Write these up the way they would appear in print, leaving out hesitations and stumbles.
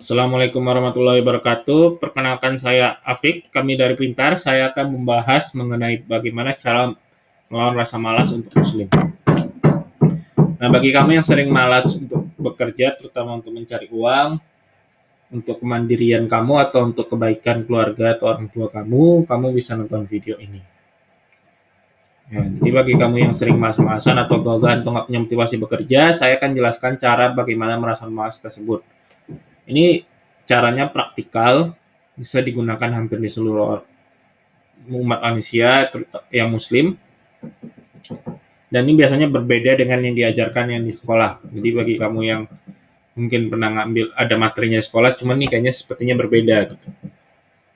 Assalamualaikum warahmatullahi wabarakatuh. Perkenalkan saya Afik, kami dari Pintar. Saya akan membahas mengenai bagaimana cara melawan rasa malas untuk muslim. Nah, bagi kamu yang sering malas untuk bekerja, terutama untuk mencari uang, untuk kemandirian kamu atau untuk kebaikan keluarga atau orang tua kamu bisa nonton video ini. Ya, jadi bagi kamu yang sering malas-malasan atau gagal atau nggak punya motivasi bekerja, saya akan jelaskan cara bagaimana merasa malas tersebut. Ini caranya praktikal, bisa digunakan hampir di seluruh umat manusia yang muslim, dan ini biasanya berbeda dengan yang diajarkan yang di sekolah. Jadi bagi kamu yang mungkin pernah ngambil ada materinya di sekolah, cuman ini kayaknya sepertinya berbeda gitu.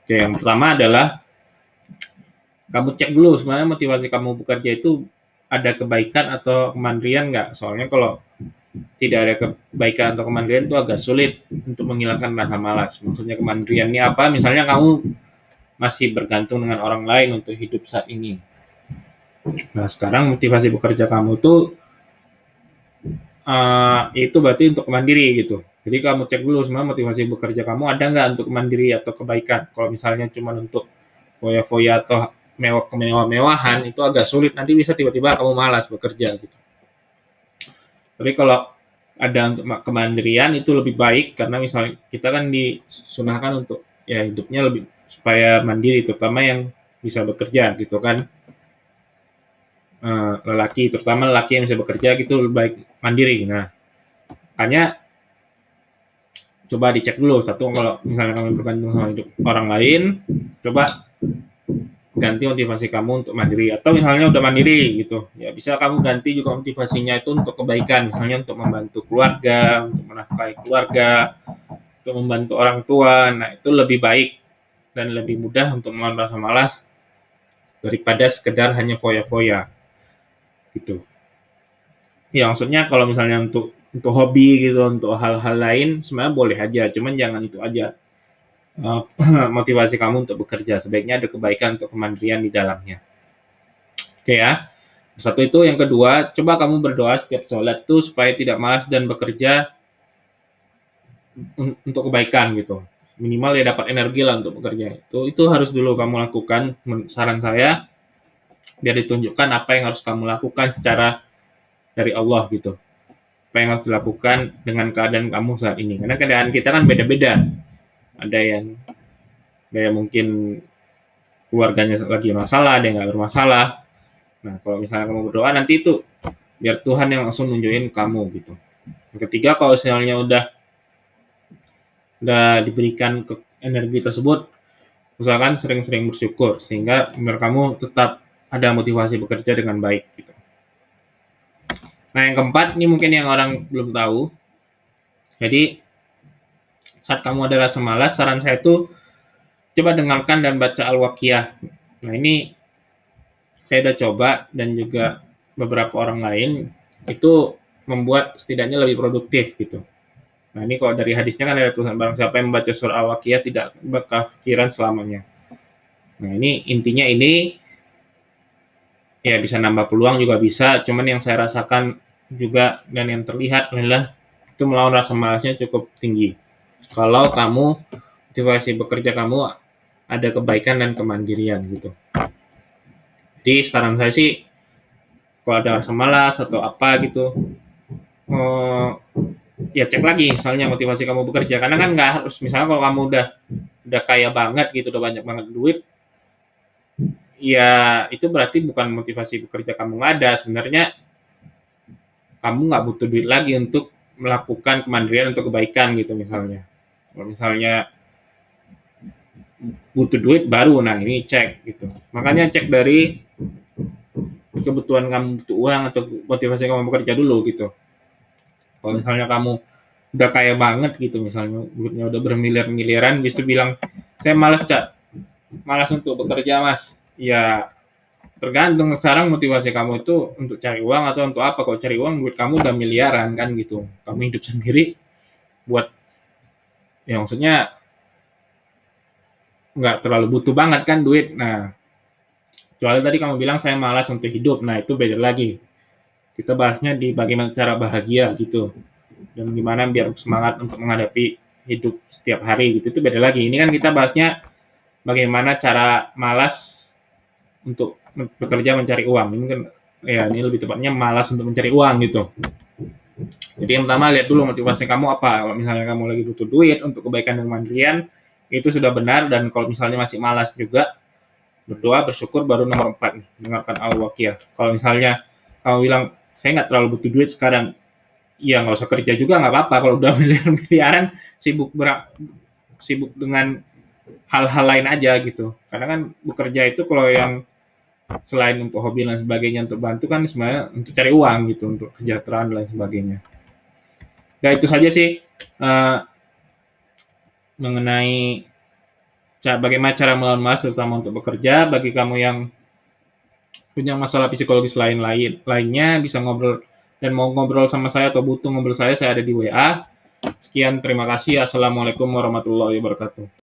Oke, yang pertama adalah kamu cek dulu sebenarnya motivasi kamu bekerja itu ada kebaikan atau kemandirian nggak. Soalnya kalau tidak ada kebaikan atau kemandirian itu agak sulit untuk menghilangkan rasa malas. Maksudnya kemandirian ini apa? Misalnya kamu masih bergantung dengan orang lain untuk hidup saat ini. Nah, sekarang motivasi bekerja kamu tuh itu berarti untuk mandiri gitu. Jadi kamu cek dulu sebenarnya motivasi bekerja kamu ada nggak untuk mandiri atau kebaikan. Kalau misalnya cuma untuk foya-foya atau kemewah-mewahan itu agak sulit. Nanti bisa tiba-tiba kamu malas bekerja gitu. Tapi kalau ada untuk kemandirian itu lebih baik karena misalnya kita kan disunahkan untuk ya hidupnya lebih supaya mandiri, terutama yang bisa bekerja gitu kan. Terutama lelaki yang bisa bekerja gitu lebih baik mandiri. Nah, makanya coba dicek dulu satu, kalau misalnya kamu bergantung sama hidup orang lain, coba ganti motivasi kamu untuk mandiri. Atau misalnya udah mandiri gitu, ya bisa kamu ganti juga motivasinya itu untuk kebaikan, misalnya untuk membantu keluarga, untuk menafkahi keluarga, untuk membantu orang tua. Nah, itu lebih baik dan lebih mudah untuk melawan rasa malas daripada sekedar hanya foya-foya gitu. Ya maksudnya kalau misalnya untuk hobi gitu, untuk hal-hal lain sebenarnya boleh aja, cuman jangan itu aja. Motivasi kamu untuk bekerja sebaiknya ada kebaikan untuk kemandirian di dalamnya. Oke ya. Satu itu, yang kedua, coba kamu berdoa setiap sholat tuh supaya tidak malas dan bekerja untuk kebaikan gitu. Minimal ya dapat energi lah untuk bekerja. Itu harus dulu kamu lakukan. Saran saya biar ditunjukkan apa yang harus kamu lakukan secara dari Allah gitu. Apa yang harus dilakukan dengan keadaan kamu saat ini. Karena keadaan kita kan beda-beda. Ada yang mungkin keluarganya lagi masalah, ada yang nggak bermasalah. Nah, kalau misalnya kamu berdoa nanti itu biar Tuhan yang langsung nunjukin kamu gitu. Yang ketiga, kalau misalnya udah diberikan energi tersebut, usahakan sering-sering bersyukur sehingga biar kamu tetap ada motivasi bekerja dengan baik gitu. Nah, yang keempat, ini mungkin yang orang belum tahu. Jadi, saat kamu ada rasa malas, saran saya itu coba dengarkan dan baca Al-Waqiah. Nah, ini saya udah coba dan juga beberapa orang lain itu membuat setidaknya lebih produktif gitu. Nah, ini kalau dari hadisnya kan ada tulisan barang siapa yang membaca surah Al-Waqiah tidak berkefikiran selamanya. Nah, ini intinya ini ya bisa nambah peluang juga bisa, cuman yang saya rasakan juga dan yang terlihat adalah itu melawan rasa malasnya cukup tinggi. Kalau kamu motivasi bekerja kamu ada kebaikan dan kemandirian gitu. Jadi saran saya sih kalau ada rasa malas atau apa gitu, ya cek lagi misalnya motivasi kamu bekerja, karena kan nggak harus misalnya kalau kamu udah kaya banget gitu, udah banyak banget duit, ya itu berarti bukan motivasi bekerja kamu nggak ada. Sebenarnya kamu nggak butuh duit lagi untuk melakukan kemandirian untuk kebaikan gitu misalnya. Kalau misalnya butuh duit baru, nah ini cek gitu. Makanya cek dari kebutuhan kamu butuh uang atau motivasi kamu bekerja dulu gitu. Kalau misalnya kamu udah kaya banget gitu, misalnya duitnya udah bermiliar-miliaran, bisa bilang saya malas untuk bekerja mas. Ya tergantung sekarang motivasi kamu itu untuk cari uang atau untuk apa. Kalau cari uang duit kamu udah miliaran kan gitu, kamu hidup sendiri buat ya maksudnya nggak terlalu butuh banget kan duit. Nah, kecuali tadi kamu bilang saya malas untuk hidup, nah itu beda lagi. Kita bahasnya di bagaimana cara bahagia gitu, dan gimana biar semangat untuk menghadapi hidup setiap hari gitu, itu beda lagi. Ini kan kita bahasnya bagaimana cara malas untuk bekerja mencari uang. Ini kan ya ini lebih tepatnya malas untuk mencari uang gitu. Jadi yang pertama lihat dulu motivasi kamu apa. Kalau misalnya kamu lagi butuh duit untuk kebaikan dan kemandirian, itu sudah benar. Dan kalau misalnya masih malas juga, berdoa, bersyukur, baru nomor 4 nih, dengarkan Al-Waqiah. Kalau misalnya kamu bilang, saya nggak terlalu butuh duit sekarang, ya nggak usah kerja juga nggak apa-apa. Kalau udah miliaran, sibuk dengan hal-hal lain aja gitu. Karena kan bekerja itu kalau yang selain untuk hobi dan sebagainya untuk bantu kan sebenarnya untuk cari uang gitu, untuk kesejahteraan dan lain sebagainya. Nah itu saja sih mengenai bagaimana cara melawan malas terutama untuk bekerja. Bagi kamu yang punya masalah psikologis lainnya bisa ngobrol dan mau ngobrol sama saya atau butuh ngobrol saya ada di WA. Sekian, terima kasih. Assalamualaikum warahmatullahi wabarakatuh.